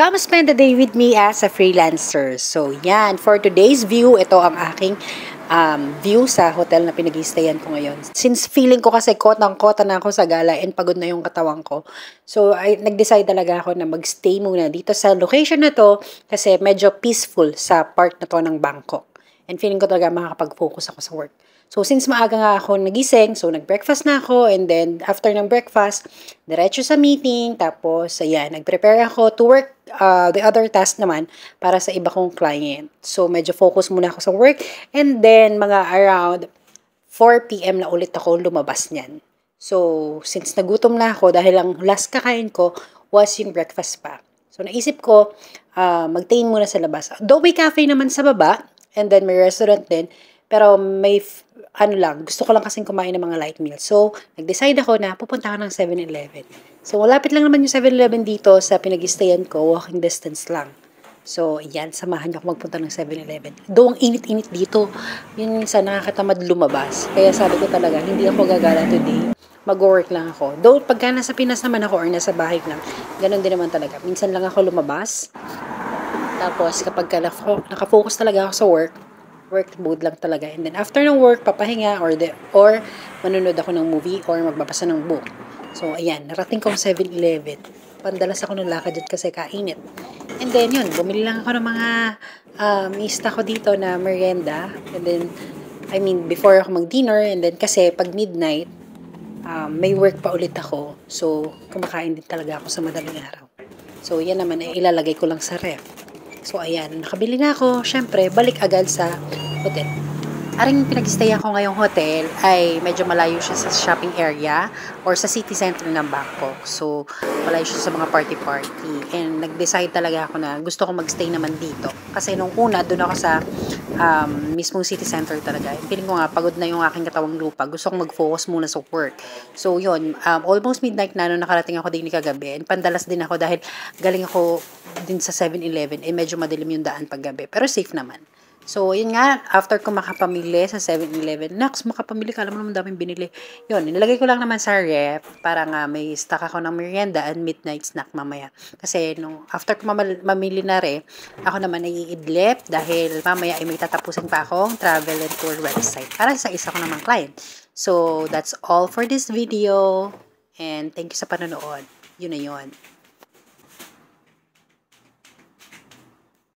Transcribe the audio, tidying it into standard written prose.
Come spend the day with me as a freelancer. So, yan. For today's view, ito ang aking view sa hotel na pinag-i-stayan ko ngayon. Since feeling ko kasi kota na ako sa gala and pagod na yung katawan ko. So, nag-decide talaga ako na mag-stay muna dito sa location na to kasi medyo peaceful sa part na to ng Bangkok. And feeling ko talaga makakapag-focus ako sa work. So, since maaga nga ako nagising, so nag-breakfast na ako, and then after ng breakfast, diretso sa meeting, tapos, ayan, nag-prepare ako to work the other task naman para sa iba kong client. So, medyo focus muna ako sa work, and then, mga around 4 p.m. na ulit ako lumabas niyan. So, since nagutom na ako, dahil ang last kakain ko was yung breakfast pa. So, naisip ko, mag-tain muna sa labas. Though may cafe naman sa baba, and then may restaurant din, pero may, gusto ko lang kasing kumain ng mga light meals. So, nag-decide ako na pupunta ako ng 7-Eleven. So, malapit lang naman yung 7-Eleven dito sa pinag-stayan ko, walking distance lang. So, yan, samahan niyo ako magpunta ng 7-Eleven. Though, ang init-init dito, yun minsan nakakatamad lumabas. Kaya sabi ko talaga, hindi ako gagala today. Mag-work lang ako. Though, pagka nasa Pinas naman ako or nasa bahay lang, ganun din naman talaga. Minsan lang ako lumabas. Tapos, kapag nakafocus talaga ako sa work mode lang talaga. And then, after ng work, papahinga or manunod ako ng movie or magbabasa ng book. So, ayan, narating ko ang 7-Eleven. Pandalas ako ng lakad dyan kasi kainit. And then, yun, bumili lang ako ng mga mista ko dito na merienda. And then, before ako mag-dinner. And then, kasi pag midnight, may work pa ulit ako. So, kumakain din talaga ako sa madaling araw. So, yan naman, ilalagay ko lang sa ref. So, ayan, nakabili na ako. Siyempre, balik agad sa hotel. Aring pinag-stay ako ngayong hotel ay medyo malayo siya sa shopping area or sa city center ng Bangkok. So, malayo siya sa mga party-party. And nag-decide talaga ako na gusto ko mag-stay naman dito. Kasi nung una, doon ako sa mismong city center talaga. Feeling ko nga, pagod na yung aking katawang lupa. Gusto kong mag-focus muna sa work. So, yun, almost midnight na nung nakarating ako din kagabi. And pandalas din ako dahil galing ako din sa 7-Eleven. Medyo madilim yung daan paggabi. Pero safe naman. So, yun nga, after ko makapamili sa 7-Eleven, makapamili ka, alam mo naman daming binili. Yun, nilagay ko lang naman sa ref para nga may stock ako ng merienda and midnight snack mamaya. Kasi, after ko mamili na ako naman ay iidlip dahil mamaya ay may tatapusin pa akong travel and tour website para sa isa ko namang client. So, that's all for this video. And thank you sa panonood. Yun na yun.